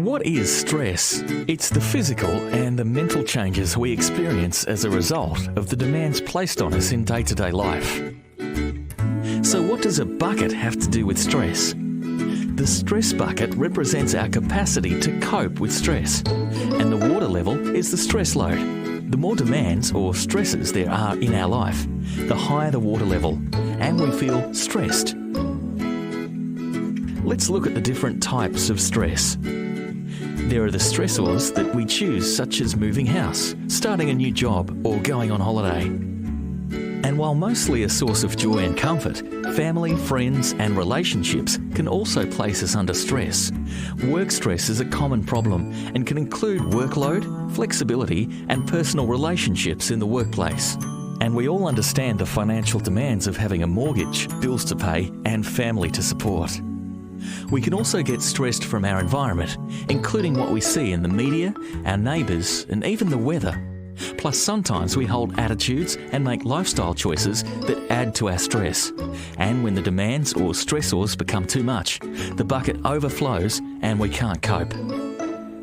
What is stress? It's the physical and the mental changes we experience as a result of the demands placed on us in day-to-day life. So what does a bucket have to do with stress? The stress bucket represents our capacity to cope with stress, and the water level is the stress load. The more demands or stresses there are in our life, the higher the water level, and we feel stressed. Let's look at the different types of stress. There are the stressors that we choose, such as moving house, starting a new job, or going on holiday. And while mostly a source of joy and comfort, family, friends and relationships can also place us under stress. Work stress is a common problem and can include workload, flexibility and personal relationships in the workplace. And we all understand the financial demands of having a mortgage, bills to pay and family to support. We can also get stressed from our environment, including what we see in the media, our neighbours and even the weather. Plus sometimes we hold attitudes and make lifestyle choices that add to our stress. And when the demands or stressors become too much, the bucket overflows and we can't cope.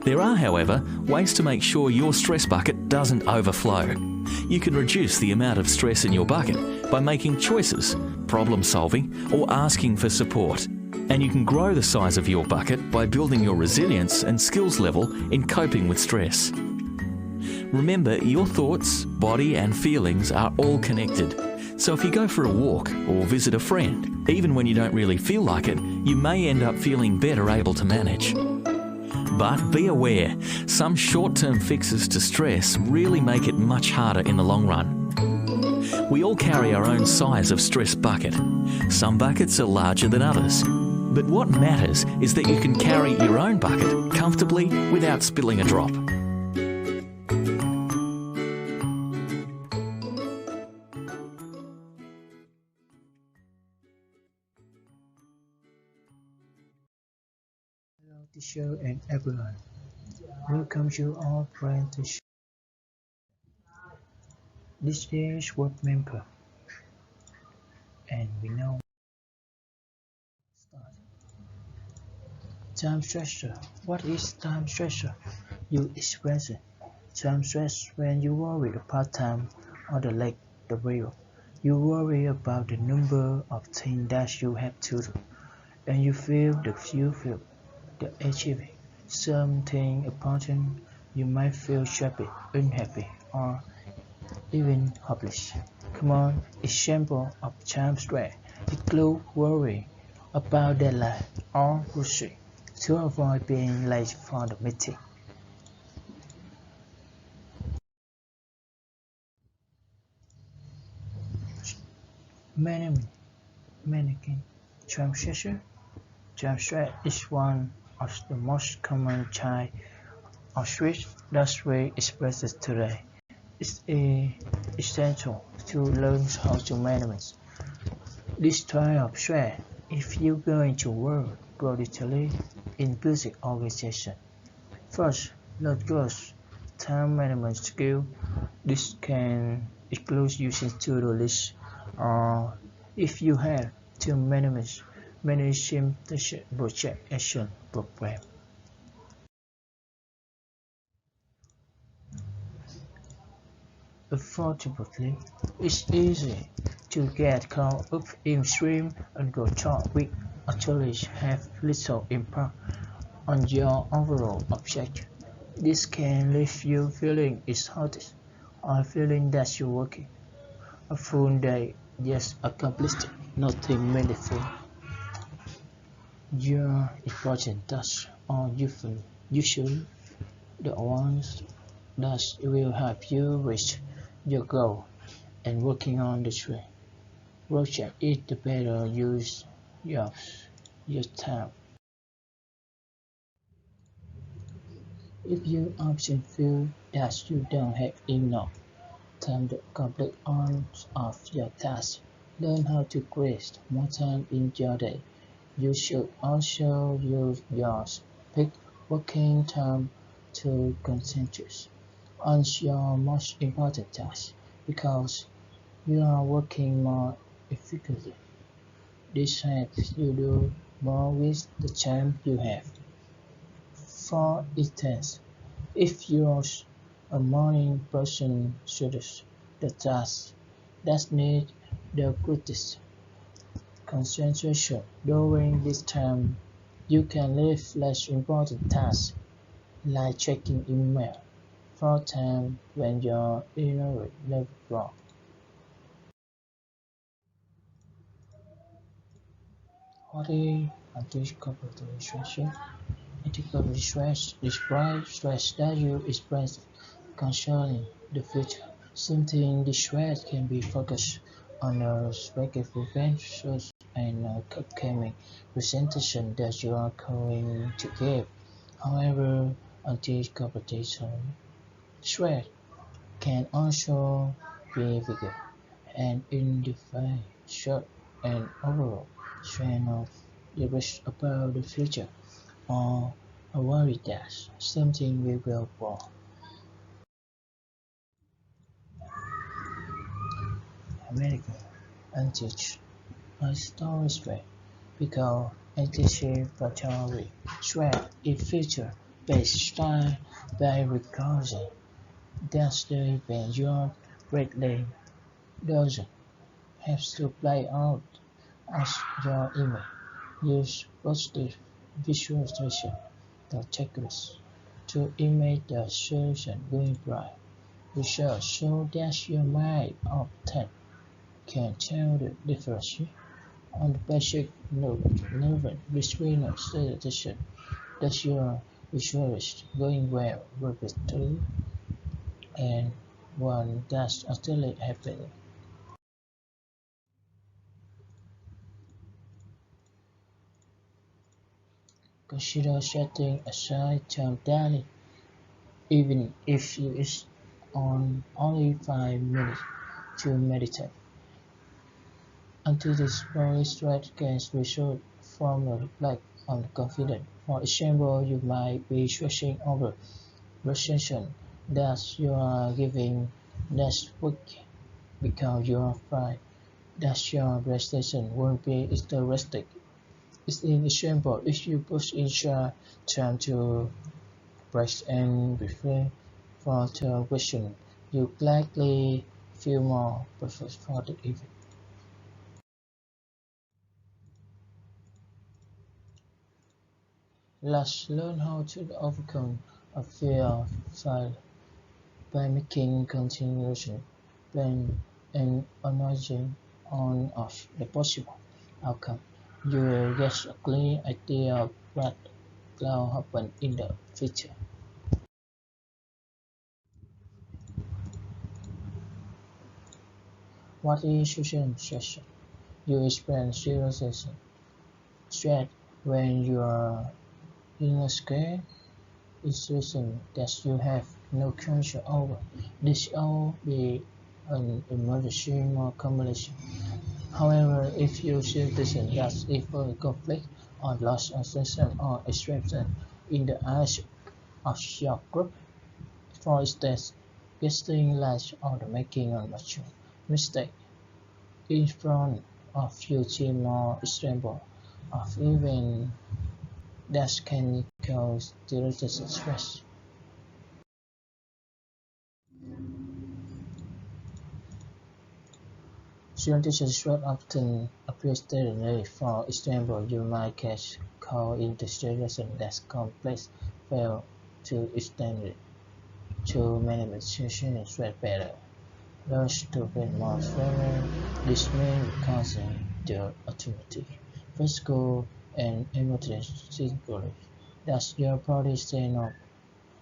There are, however, ways to make sure your stress bucket doesn't overflow. You can reduce the amount of stress in your bucket by making choices, problem solving or asking for support. And you can grow the size of your bucket by building your resilience and skills level in coping with stress. Remember, your thoughts, body and feelings are all connected. So if you go for a walk or visit a friend, even when you don't really feel like it, you may end up feeling better able to manage. But be aware, some short-term fixes to stress really make it much harder in the long run. We all carry our own size of stress bucket. Some buckets are larger than others. But what matters is that you can carry your own bucket comfortably without spilling a drop. Hello teacher and everyone. Welcome you all friends to show. This is word member. And we know start. Time stressor. What is time stressor? You express it. Time stress when you worry about time or the lack thereof. You worry about the number of things that you have to do, and you feel the achieving something important. You might feel happy, unhappy, or even hopeless. Common example of time stress include worry about deadline or rushing to avoid being late for the meeting. Managing time stress. Time stress is one of the most common type of stress that we experience today. It's essential to learn how to manage this type of stress if you're going to work productively in busy organization. First, let's go time management skill. This can include using to-do lists, or if you have to manage project action program. Unfortunately, it's easy to get caught up in stream and go thought which actually have little impact on your overall objective. This can leave you feeling exhausted or feeling that you're working a full day yet accomplished nothing meaningful. Your important tasks are usually the ones that will help you reach your goal, and working on the project is the better use of your time. If you often feel that you don't have enough time to complete all of your tasks, learn how to create more time in your day. You should also use your peak working time to concentrate on your most important tasks because you are working more effectively. This helps you do more with the time you have. For instance, if you're a morning person chooses the task that need the greatest concentration during this time, you can leave less important tasks like checking email for time when your inner level wrong. What is anticipatory stress? Anticipatory stress describes stress that you experience concerning the future. Something the stress can be focused on a respective event such an upcoming presentation that you are going to give. However, anticipatory stress can also be bigger and indifferent, short and overall strain of the risk about the future, or a worry that something will go wrong. America anti a story spread because anticipatory threat is future-based style by recording that the event you're greatly doesn't have to play out as your image. Use positive visualization, the checklist, to image the solution going right. Research shows that your mind often can tell the difference on the basic nervous between a situation that your visualized going well repeatedly and one that's actually happening. Consider setting aside time daily, even if you is on only 5 minutes to meditate. Anticipatory stress can result from a lack of confidence. For example, you might be stressing over presentation that you are giving next week because you are afraid that your presentation won't be interesting. It's an example, if you push extra time to press and reflect for the question, you likely feel more perfect for the event. Let's learn how to overcome a fear of failure by making continuation plan and analyzing on of the possible outcome. You will get a clear idea of what will happen in the future. What is social stress? You experience serious stress when you are in a scare situation that you have no control over. This will be an emergency or combination. However, if you see situation that equal conflict or loss of tension or extraction in the eyes of your group, for instance, getting large or making a mature mistake in front of your team or example of event that can cause direct stress. Student stress often appears suddenly. For example, you might catch call in the situation that complex fail to extend it to manage situation stress better. Those to prevent more failure, this may be causing the automatic, physical, and emotional signaling that your body sends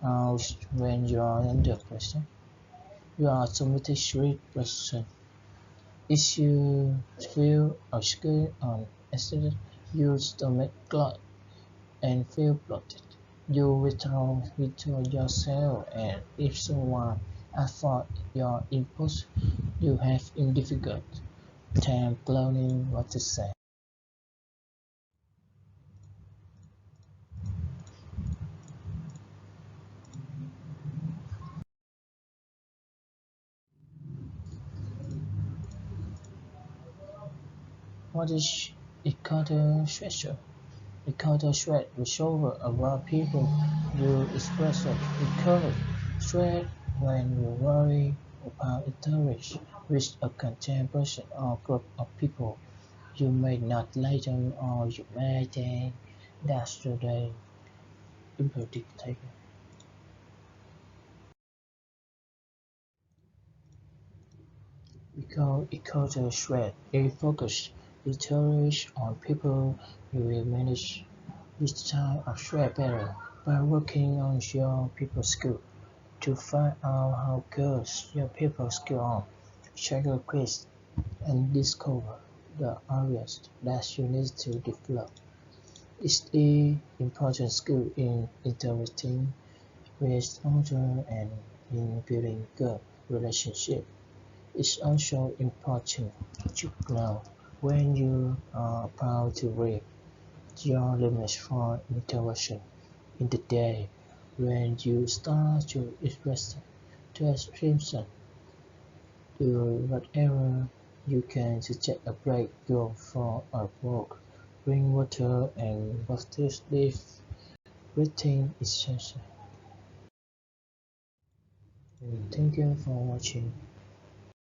out when you are under pressure. Your automatic repression. If you feel scared or excited, your stomach clog and feel bloated. You withdraw yourself, and if someone asks for your input, you have in difficult time planning what to say. What is economic stressor? Because the threat is over about people, you express it. Because threat when you worry about interest with a content person or group of people. You may not like them or you may think that's the day unpredictable. Because it causes threat, it focuses interest on people. You will manage this type of threat better by working on your people skill. To find out how good your people skill are, check your quiz and discover the areas that you need to develop. It's an important skill in interacting with others and in building good relationships. It's also important to know when you are about to reach your limits for interaction in the day. When you start to express do whatever you can to take a break, go for a walk, drink water, and practice deep breathing exercise. Thank you for watching.